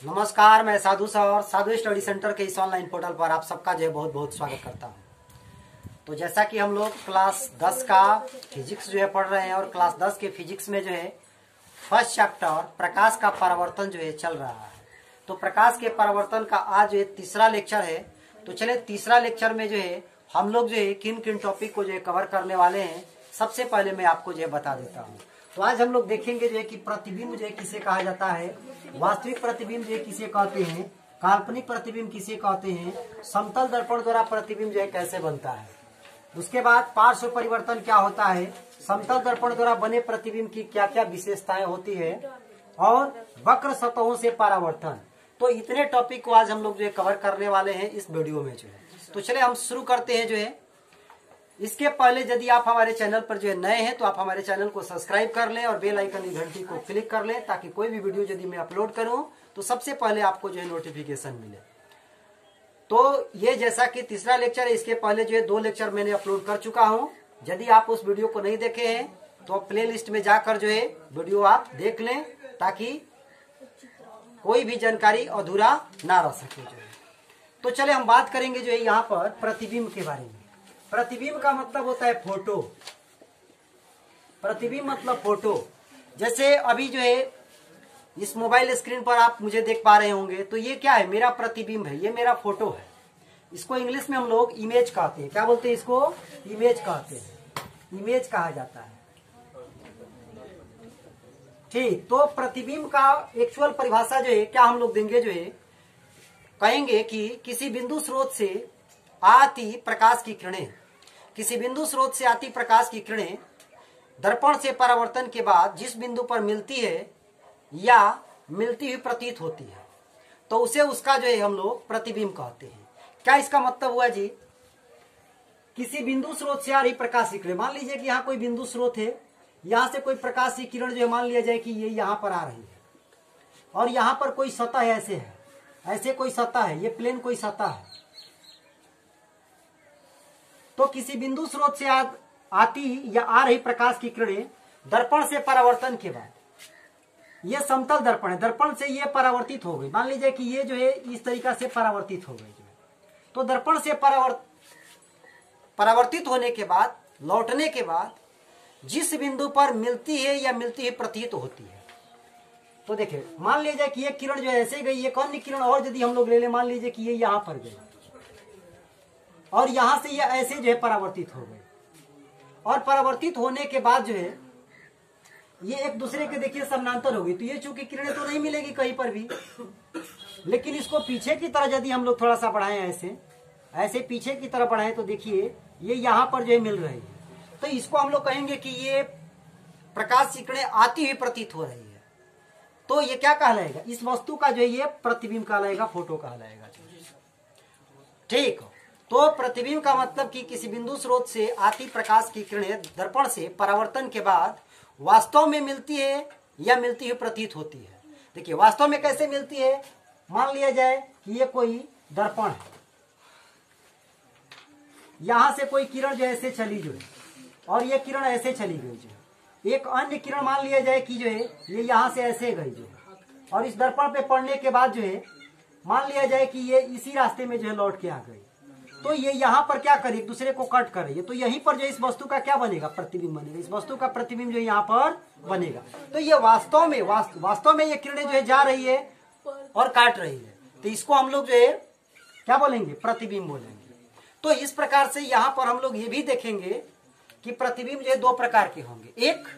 नमस्कार, मैं साधु सर साधु study centre के इस ऑनलाइन पोर्टल पर आप सबका जो है बहुत बहुत स्वागत करता हूं। तो जैसा कि हम लोग क्लास 10 का फिजिक्स जो है पढ़ रहे हैं और क्लास 10 के फिजिक्स में जो है फर्स्ट चैप्टर प्रकाश का परावर्तन जो है चल रहा है। तो प्रकाश के परावर्तन का आज जो है तीसरा लेक्चर है। तो चले तीसरा लेक्चर में जो है हम लोग जो है किन किन टॉपिक को जो है कवर करने वाले हैं, सबसे पहले मैं आपको जो है बता देता हूँ। तो आज हम लोग देखेंगे जो है कि प्रतिबिंब जो है किसे कहा जाता है, वास्तविक प्रतिबिंब जो है किसे कहते हैं, काल्पनिक प्रतिबिंब किसे कहते हैं, समतल दर्पण द्वारा प्रतिबिंब जो है कैसे बनता है, उसके बाद पार्श्व परिवर्तन क्या होता है, समतल दर्पण द्वारा बने प्रतिबिंब की क्या क्या विशेषताएं होती है और वक्र सतहों से परावर्तन। तो इतने टॉपिक को आज हम लोग जो है कवर करने वाले हैं इस वीडियो में जो है। तो चले हम शुरू करते हैं जो है। इसके पहले यदि आप हमारे चैनल पर जो है नए हैं तो आप हमारे चैनल को सब्सक्राइब कर लें और बेल आइकन की घंटी को क्लिक कर लें ताकि कोई भी वीडियो यदि मैं अपलोड करूं तो सबसे पहले आपको जो है नोटिफिकेशन मिले। तो ये जैसा कि तीसरा लेक्चर है, इसके पहले जो है 2 लेक्चर मैंने अपलोड कर चुका हूं। यदि आप उस वीडियो को नहीं देखे हैं तो प्ले लिस्ट में जाकर जो है वीडियो आप देख लें ताकि कोई भी जानकारी अधूरा ना रह सके जो है। तो चले हम बात करेंगे जो है यहाँ पर प्रतिबिंब के बारे में। प्रतिबिंब का मतलब होता है फोटो। प्रतिबिंब मतलब फोटो। जैसे अभी जो है इस मोबाइल स्क्रीन पर आप मुझे देख पा रहे होंगे, तो ये क्या है, मेरा प्रतिबिंब है, ये मेरा फोटो है। इसको इंग्लिश में हम लोग इमेज कहते हैं। क्या बोलते हैं इसको? इमेज कहते हैं, इमेज कहा जाता है। ठीक, तो प्रतिबिंब का एक्चुअल परिभाषा जो है क्या हम लोग देंगे जो है, कहेंगे कि किसी बिंदु स्रोत से आती प्रकाश की किरणें, किसी बिंदु स्रोत से आती प्रकाश की किरणें दर्पण से परावर्तन के बाद जिस बिंदु पर मिलती है या मिलती हुई प्रतीत होती है तो उसे उसका जो है हम लोग प्रतिबिंब कहते हैं। क्या इसका मतलब हुआ जी? किसी बिंदु स्रोत से आ रही प्रकाश की किरण, मान लीजिए कि यहाँ कोई बिंदु स्रोत है, यहां से कोई प्रकाश की किरण जो है मान लिया जाए कि ये यहां पर आ रही है और यहां पर कोई सतह ऐसे है, ऐसे कोई सतह है, ये प्लेन कोई सतह है। तो किसी बिंदु स्रोत से आती या आ रही प्रकाश की किरणें दर्पण से परावर्तन के बाद, ये समतल दर्पण है, दर्पण से ये परावर्तित हो गई। मान लीजिए कि ये जो है इस तरीका से परावर्तित हो गई जो है। तो दर्पण से परावर्तित होने के बाद, लौटने के बाद जिस बिंदु पर मिलती है या मिलती है प्रतीत होती है, तो देखिए मान लीजिए कि ये किरण जो है ऐसे गई, एक अन्य किरण और यदि हम लोग ले लें, मान लीजिए कि ये यहां पर गई और यहां से ये ऐसे जो है परावर्तित हो गए और परावर्तित होने के बाद जो है ये एक दूसरे के देखिए समानांतर हो गई। तो ये चूंकि किरणें तो नहीं मिलेगी कहीं पर भी, लेकिन इसको पीछे की तरह यदि हम लोग थोड़ा सा बढ़ाएं, ऐसे ऐसे पीछे की तरह बढ़ाएं तो देखिए ये यहां पर जो है मिल रही है। तो इसको हम लोग कहेंगे कि ये प्रकाश की किरणें आती हुई प्रतीत हो रही है। तो ये क्या कहलाएगा? इस वस्तु का जो है ये प्रतिबिंब कहलाएगा, फोटो कहलाएगा। ठीक, तो प्रतिबिंब का मतलब कि किसी बिंदु स्रोत से आती प्रकाश की किरणें दर्पण से परावर्तन के बाद वास्तव में मिलती है या मिलती हुई प्रतीत होती है। देखिए वास्तव में कैसे मिलती है, मान लिया जाए कि ये कोई दर्पण है, यहां से कोई किरण जो ऐसे चली जो है और ये किरण ऐसे चली गई जो है। एक अन्य किरण मान लिया जाए कि जो है ये यहां से ऐसे गई जो है और इस दर्पण पे पड़ने के बाद जो है मान लिया जाए कि ये इसी रास्ते में जो है लौट के आ गई। तो ये यहाँ पर क्या करे, एक दूसरे को कट कर रही है। तो यहीं पर जो इस वस्तु का क्या बनेगा, प्रतिबिंब बनेगा। इस वस्तु का प्रतिबिंब जो यहाँ पर बनेगा। तो ये वास्तव में ये किरणें जो है जा रही है और काट रही है, तो इसको हम लोग जो है क्या बोलेंगे, प्रतिबिंब बोलेंगे। तो इस प्रकार से यहाँ पर हम लोग ये भी देखेंगे कि प्रतिबिंब जो है 2 प्रकार के होंगे। एक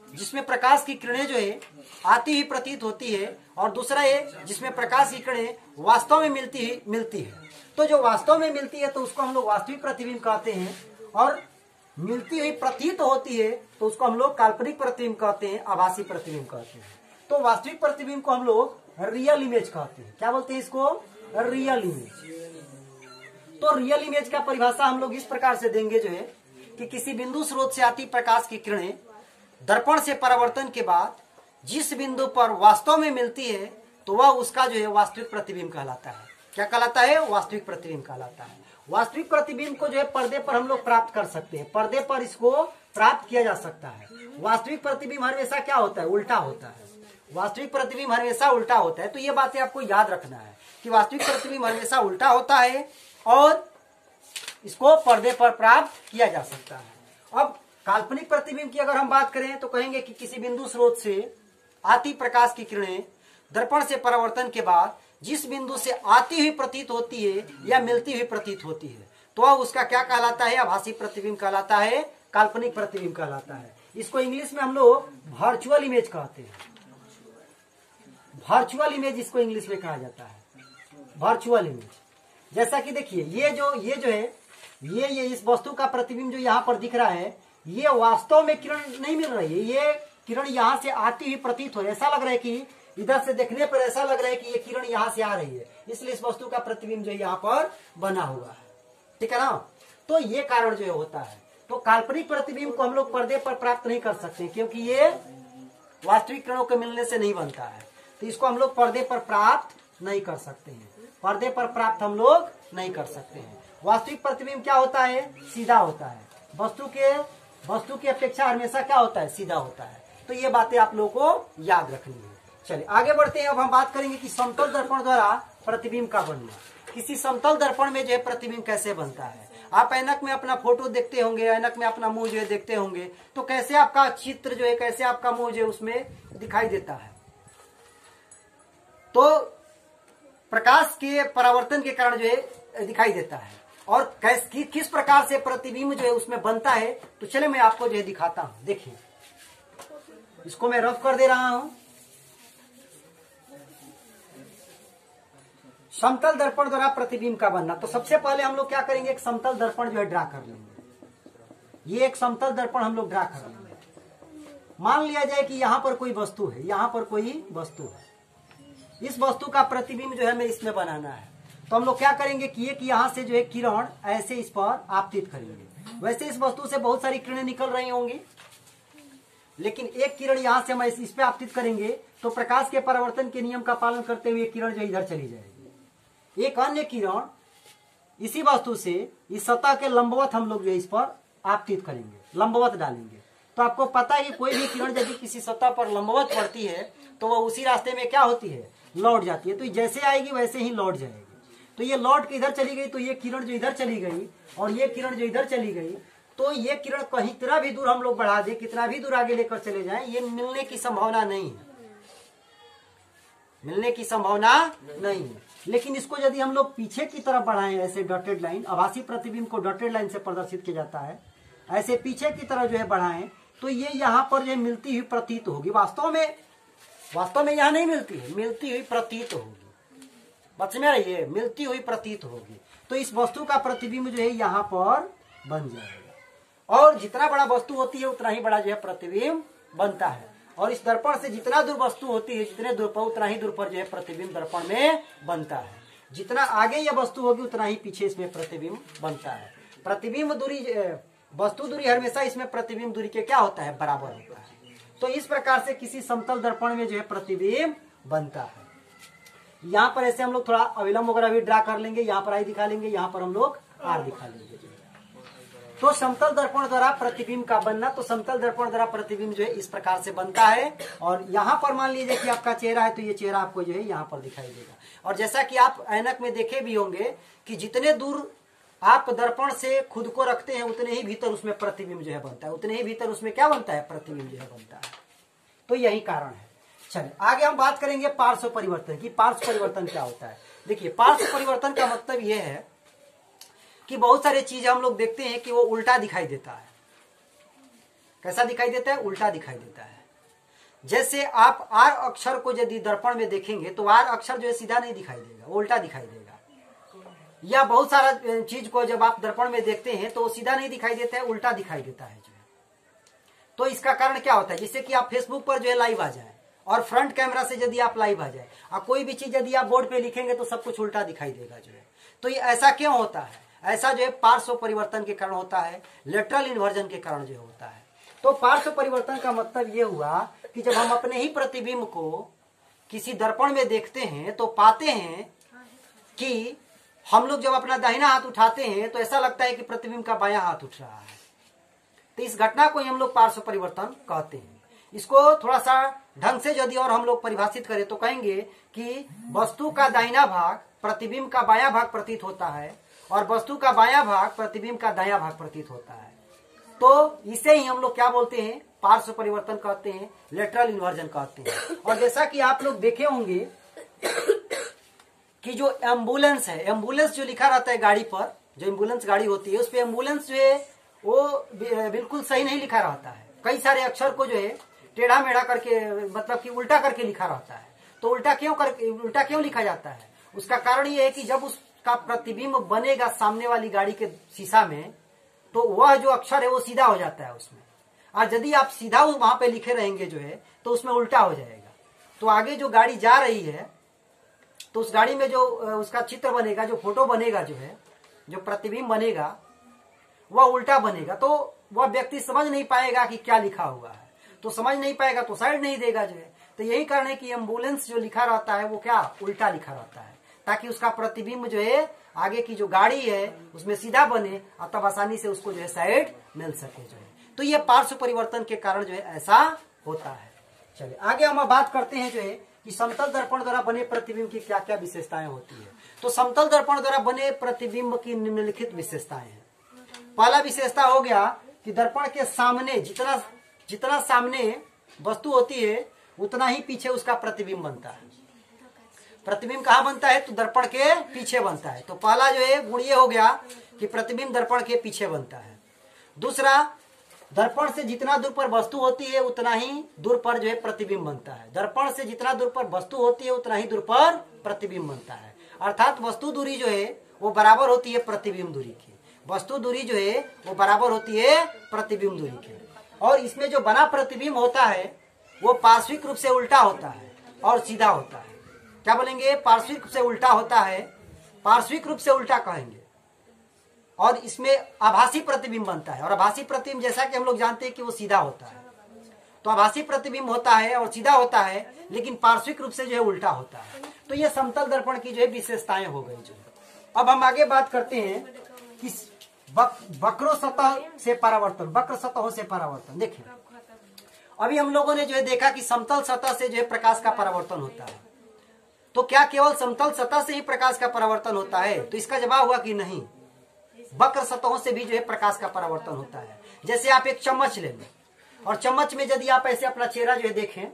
जिसमें प्रकाश की किरणें जो है आती ही प्रतीत होती है और दूसरा है जिसमें प्रकाश की किरणें वास्तव में मिलती है। तो जो वास्तव में मिलती है तो उसको हम लोग वास्तविक प्रतिबिंब कहते हैं और मिलती हुई प्रतीत होती है तो उसको हम लोग काल्पनिक प्रतिबिंब कहते हैं, आभासी प्रतिबिंब कहते हैं। तो वास्तविक प्रतिबिंब को हम लोग रियल इमेज कहते हैं। क्या बोलते हैं इसको? Real image. तो रियल इमेज का परिभाषा हम लोग इस प्रकार से देंगे जो है कि किसी बिंदु स्रोत से आती प्रकाश की किरणें दर्पण से परावर्तन के बाद जिस बिंदु पर वास्तव में मिलती है तो वह उसका जो है वास्तविक प्रतिबिंब कहलाता है। क्या कहलाता है? वास्तविक प्रतिबिंब कहलाता है। वास्तविक प्रतिबिंब को जो है पर्दे पर हम लोग प्राप्त कर सकते हैं, पर्दे पर इसको प्राप्त किया जा सकता है। वास्तविक प्रतिबिंब हमेशा क्या होता है? उल्टा होता है। वास्तविक प्रतिबिंब हमेशा उल्टा होता है। तो ये बातें आपको याद रखना है कि वास्तविक प्रतिबिंब हमेशा उल्टा होता है और इसको पर्दे पर प्राप्त किया जा सकता है। अब काल्पनिक प्रतिबिंब की अगर हम बात करें तो कहेंगे कि किसी बिंदु स्रोत से आती प्रकाश की किरणें दर्पण से परावर्तन के बाद जिस बिंदु से आती हुई प्रतीत होती है या मिलती हुई प्रतीत होती है तो अब उसका क्या कहलाता है? आभासी प्रतिबिंब कहलाता है, काल्पनिक प्रतिबिंब कहलाता है। इसको इंग्लिश में हम लोग वर्चुअल इमेज कहते हैं। वर्चुअल इमेज इसको इंग्लिश में कहा जाता है, वर्चुअल इमेज। जैसा कि देखिए ये जो है ये इस वस्तु का प्रतिबिंब जो यहाँ पर दिख रहा है, ये वास्तव में किरण नहीं मिल रही है, ये किरण यहाँ से आती हुई प्रतीत हो, ऐसा लग रहा है कि इधर से देखने पर ऐसा लग रहा है कि ये किरण यहाँ से आ रही है, इसलिए इस वस्तु का प्रतिबिंब जो यहाँ पर बना हुआ है। ठीक है ना? तो ये कारण जो होता है। तो काल्पनिक प्रतिबिंब को हम लोग पर्दे पर प्राप्त नहीं कर सकते क्योंकि ये वास्तविक किरणों के मिलने से नहीं बनता है, तो इसको हम लोग पर्दे पर प्राप्त नहीं कर सकते हैं। पर्दे पर प्राप्त हम लोग नहीं कर सकते हैं। वास्तविक प्रतिबिंब क्या होता है? सीधा होता है। वस्तु की अपेक्षा हमेशा क्या होता है? सीधा होता है। तो ये बातें आप लोगों को याद रखनी है। चलिए आगे बढ़ते हैं। अब हम बात करेंगे कि समतल दर्पण द्वारा प्रतिबिंब का बनना। किसी समतल दर्पण में जो है प्रतिबिंब कैसे बनता है? आप ऐनक में अपना फोटो देखते होंगे, ऐनक में अपना मुंह जो है देखते होंगे, तो कैसे आपका चित्र जो है, कैसे आपका मुंह जो है उसमें दिखाई देता है? तो प्रकाश के परावर्तन के कारण जो है दिखाई देता है। और किस प्रकार से प्रतिबिंब जो है उसमें बनता है, तो चले मैं आपको जो है दिखाता हूं। देखिए इसको मैं रफ कर दे रहा हूं। समतल दर्पण द्वारा प्रतिबिंब का बनना। तो सबसे पहले हम लोग क्या करेंगे? एक समतल दर्पण जो है ड्रा कर लेंगे। ये एक समतल दर्पण हम लोग ड्रा कर लेंगे। मान लिया जाए कि यहाँ पर कोई वस्तु है, यहाँ पर कोई वस्तु है, इस वस्तु का प्रतिबिंब जो है हमें इसमें बनाना है। तो हम लोग क्या करेंगे कि यहाँ से जो है किरण ऐसे इस पर आपतित करेंगे। वैसे इस वस्तु से बहुत सारी किरणें निकल रही होंगी, लेकिन एक किरण यहाँ से हम इस पे आपतित करेंगे तो प्रकाश के परावर्तन के नियम का पालन करते हुए किरण जो इधर चली जाएगी। एक अन्य किरण इसी वस्तु से इस सतह के लंबवत हम लोग जो इस पर आपतित करेंगे, लंबवत डालेंगे। तो आपको पता है कि कोई भी किरण यदि किसी सतह पर लंबवत पड़ती है तो वह उसी रास्ते में क्या होती है? लौट जाती है। तो जैसे आएगी वैसे ही लौट जाएगी। तो ये लौट के इधर चली गई, तो ये किरण जो इधर चली गई और ये किरण जो इधर चली गई, तो ये किरण कहीं कितना भी दूर हम लोग बढ़ा दे, कितना भी दूर आगे लेकर चले जाएं, ये मिलने की संभावना नहीं है, मिलने की संभावना नहीं है। लेकिन इसको यदि हम लोग पीछे की तरफ बढ़ाएं, ऐसे डॉटेड लाइन, आभासी प्रतिबिंब को डॉटेड लाइन से प्रदर्शित किया जाता है, ऐसे पीछे की तरफ जो है बढ़ाएं, तो ये यहाँ पर जो मिलती हुई प्रतीत होगी। वास्तव में यहाँ नहीं मिलती है, मिलती हुई प्रतीत होगी। बच में रहिए, मिलती हुई प्रतीत होगी। तो इस वस्तु का प्रतिबिंब जो है यहाँ पर बन जाएगा। और जितना बड़ा वस्तु होती है उतना ही बड़ा जो है प्रतिबिंब बनता है। और इस दर्पण से जितना दूर वस्तु होती है, जितने दूर पर उतना ही दूर पर जो है प्रतिबिंब दर्पण में बनता है। जितना आगे यह वस्तु होगी उतना ही पीछे इसमें प्रतिबिंब बनता है। प्रतिबिंब दूरी, वस्तु दूरी हमेशा इसमें प्रतिबिंब दूरी के क्या होता है? बराबर होता है। तो इस प्रकार से किसी समतल दर्पण में जो है प्रतिबिंब बनता है। यहाँ पर ऐसे हम लोग थोड़ा अविलंब वगैरह भी ड्रा कर लेंगे, यहाँ पर आई दिखा लेंगे, यहाँ पर हम लोग आर दिखा लेंगे। तो समतल दर्पण द्वारा प्रतिबिंब का बनना, तो समतल दर्पण द्वारा प्रतिबिंब जो है इस प्रकार से बनता है। और यहाँ पर मान लीजिए कि आपका चेहरा है, तो ये चेहरा आपको जो है यहाँ पर दिखाई देगा। और जैसा कि आप ऐनक में देखे भी होंगे कि जितने दूर आप दर्पण से खुद को रखते हैं उतने ही भीतर उसमें प्रतिबिंब जो है बनता है, उतने ही भीतर उसमें क्या बनता है? प्रतिबिंब जो है बनता है। तो यही कारण है। चलिए आगे हम बात करेंगे पार्श्व परिवर्तन की। पार्श्व परिवर्तन क्या होता है? देखिए पार्श्व परिवर्तन का मतलब यह है कि बहुत सारी चीजें हम लोग देखते हैं कि वो उल्टा दिखाई देता है। कैसा दिखाई देता है? उल्टा दिखाई देता है। जैसे आप आर अक्षर को यदि दर्पण में देखेंगे तो आर अक्षर जो है सीधा नहीं दिखाई देगा, वो उल्टा दिखाई देगा। या बहुत सारा चीज को जब आप दर्पण में देखते हैं तो वो सीधा नहीं दिखाई देता है, उल्टा दिखाई देता है जो है। तो इसका कारण क्या होता है? जैसे कि आप फेसबुक पर जो है लाइव आ जाए और फ्रंट कैमरा से यदि आप लाइव आ जाए और कोई भी चीज यदि आप बोर्ड पे लिखेंगे तो सब कुछ उल्टा दिखाई देगा जो है। तो ये ऐसा क्यों होता है? ऐसा जो है पार्श्व परिवर्तन के कारण होता है, लेटरल इन्वर्जन के कारण जो होता है। तो पार्श्व परिवर्तन का मतलब ये हुआ कि जब हम अपने ही प्रतिबिंब को किसी दर्पण में देखते हैं तो पाते हैं कि हम लोग जब अपना दाहिना हाथ उठाते हैं तो ऐसा लगता है कि प्रतिबिंब का बायां हाथ उठ रहा है। तो इस घटना को हम लोग पार्श्व परिवर्तन कहते हैं। इसको थोड़ा सा ढंग से यदि और हम लोग परिभाषित करें तो कहेंगे कि वस्तु का दाहिना भाग प्रतिबिंब का बायां भाग प्रतीत होता है और वस्तु का बायां भाग प्रतिबिंब का दायां भाग प्रतीत होता है। तो इसे ही हम लोग क्या बोलते हैं, पार्श्व परिवर्तन कहते हैं, लेटरल इन्वर्जन कहते हैं। और जैसा कि आप लोग देखे होंगे कि जो एम्बुलेंस है, एम्बुलेंस जो लिखा रहता है गाड़ी पर, जो एम्बुलेंस गाड़ी होती है उस पे एम्बुलेंस जो है वो बिल्कुल सही नहीं लिखा रहता है। कई सारे अक्षर को जो है टेढ़ा मेढ़ा करके, मतलब कि उल्टा करके लिखा रहता है। तो उल्टा क्यों लिखा जाता है? उसका कारण ये है कि जब उसका प्रतिबिंब बनेगा सामने वाली गाड़ी के शीशा में, तो वह जो अक्षर है वो सीधा हो जाता है उसमें। और यदि आप सीधा वहां पे लिखे रहेंगे जो है तो उसमें उल्टा हो जाएगा। तो आगे जो गाड़ी जा रही है तो उस गाड़ी में जो उसका चित्र बनेगा, जो फोटो बनेगा, जो है जो प्रतिबिंब बनेगा वह उल्टा बनेगा। तो वह व्यक्ति समझ नहीं पाएगा कि क्या लिखा हुआ है, तो समझ नहीं पाएगा तो साइड नहीं देगा जो है। तो यही कारण है कि एम्बुलेंस जो लिखा रहता है वो क्या उल्टा लिखा रहता है, ताकि उसका प्रतिबिंब जो है आगे की जो गाड़ी है उसमें सीधा बने और तब आसानी से उसको जो है साइड मिल सके जो है। तो ये पार्श्व परिवर्तन के कारण जो है ऐसा होता है। चलिए आगे हम बात करते हैं जो है कि समतल दर्पण द्वारा बने प्रतिबिंब की क्या क्या विशेषताएं होती है। तो समतल दर्पण द्वारा बने प्रतिबिंब की निम्नलिखित विशेषताएं हैं। पहला विशेषता हो गया कि दर्पण के सामने जितना सामने वस्तु होती है उतना ही पीछे उसका प्रतिबिंब बनता है। प्रतिबिंब कहाँ बनता है? तो दर्पण के पीछे बनता है। तो पहला जो है गुण ये हो गया कि प्रतिबिंब दर्पण के पीछे बनता है। दूसरा, दर्पण से जितना दूर पर वस्तु होती है उतना ही दूर पर जो है प्रतिबिंब बनता है। दर्पण से जितना दूर पर वस्तु होती है उतना ही दूर पर प्रतिबिंब बनता है। अर्थात वस्तु दूरी जो है वो बराबर होती है प्रतिबिंब दूरी की। वस्तु दूरी जो है वो बराबर होती है प्रतिबिंब दूरी की। और इसमें जो बना प्रतिबिंब होता है वो पार्श्विक रूप से उल्टा होता है और सीधा होता है। क्या बोलेंगे? पार्श्विक रूप से उल्टा होता है, पार्श्विक रूप से उल्टा कहेंगे। और इसमें आभासी प्रतिबिंब बनता है। और आभासी प्रतिबिंब जैसा कि हम लोग जानते हैं कि वो सीधा होता है। तो आभासी प्रतिबिंब होता है और सीधा होता है, लेकिन पार्श्विक रूप से जो है उल्टा होता है। तो ये समतल दर्पण की जो है विशेषताएं हो गई जो है। अब हम आगे बात करते हैं कि वक्र सतह से परावर्तन, वक्र सतहों से परावर्तन। देखिए अभी हम लोगों ने जो है देखा कि समतल सतह से जो है प्रकाश का परावर्तन होता है। तो क्या केवल समतल सतह से ही प्रकाश का परावर्तन होता है? तो इसका जवाब हुआ कि नहीं, वक्र सतहों से भी जो है प्रकाश का परावर्तन होता है। जैसे आप एक चम्मच ले लें और चम्मच में यदि आप ऐसे अपना चेहरा जो है देखें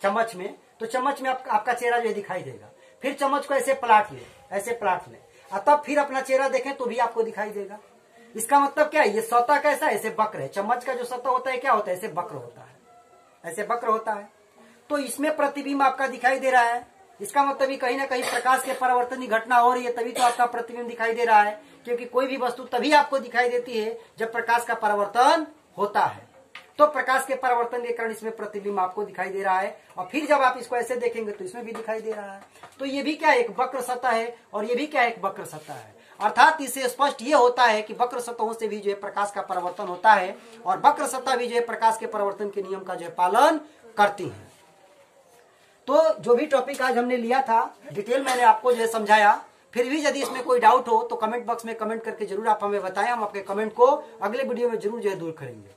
चम्मच में, तो चम्मच में आपका चेहरा जो है दिखाई देगा। फिर चम्मच को ऐसे पलट ले, ऐसे पलट ले, और तब फिर अपना चेहरा देखें तो भी आपको दिखाई देगा। इसका मतलब क्या है? ये सतह कैसा है? ऐसे वक्र है। चम्मच का जो सतह होता है क्या होता है? ऐसे वक्र होता है, ऐसे वक्र होता है। तो इसमें प्रतिबिंब आपका दिखाई दे रहा है। इसका मतलब कहीं ना कहीं प्रकाश के परिवर्तन की घटना हो रही है, तभी तो आपका प्रतिबिंब दिखाई दे रहा है। क्योंकि कोई भी वस्तु तभी आपको दिखाई देती है जब प्रकाश का परिवर्तन होता है। तो प्रकाश के परिवर्तन के कारण इसमें प्रतिबिंब आपको दिखाई दे रहा है। और फिर जब आप इसको ऐसे देखेंगे तो इसमें भी दिखाई दे रहा है। तो ये भी क्या एक वक्र सतह है और ये भी क्या एक वक्र सतह है। अर्थात इससे स्पष्ट ये होता है कि वक्र सतहों से भी जो है प्रकाश का परिवर्तन होता है और वक्र सतह भी जो है प्रकाश के परिवर्तन के नियम का जो है पालन करती है। तो जो भी टॉपिक आज हमने लिया था डिटेल मैंने आपको जो है समझाया। फिर भी यदि इसमें कोई डाउट हो तो कमेंट बॉक्स में कमेंट करके जरूर आप हमें बताएं। हम आपके कमेंट को अगले वीडियो में जरूर जो है दूर करेंगे।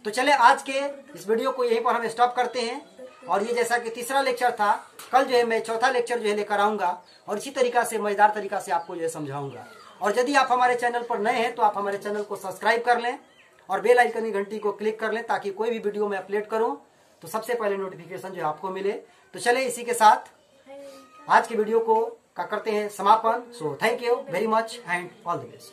तो चले आज के इस वीडियो को यहीं पर हम स्टॉप करते हैं। और ये जैसा कि तीसरा लेक्चर था, कल जो है मैं चौथा लेक्चर जो है लेकर आऊंगा और इसी तरीका से मजेदार तरीका से आपको जो है समझाऊंगा। और यदि आप हमारे चैनल पर नए हैं तो आप हमारे चैनल को सब्सक्राइब कर लें और बेल आइकन की घंटी को क्लिक कर लें, ताकि कोई भी वीडियो मैं अपलोड करूं तो सबसे पहले नोटिफिकेशन जो आपको मिले। तो चले इसी के साथ आज के वीडियो को करते हैं समापन। So thank you very much and all the best.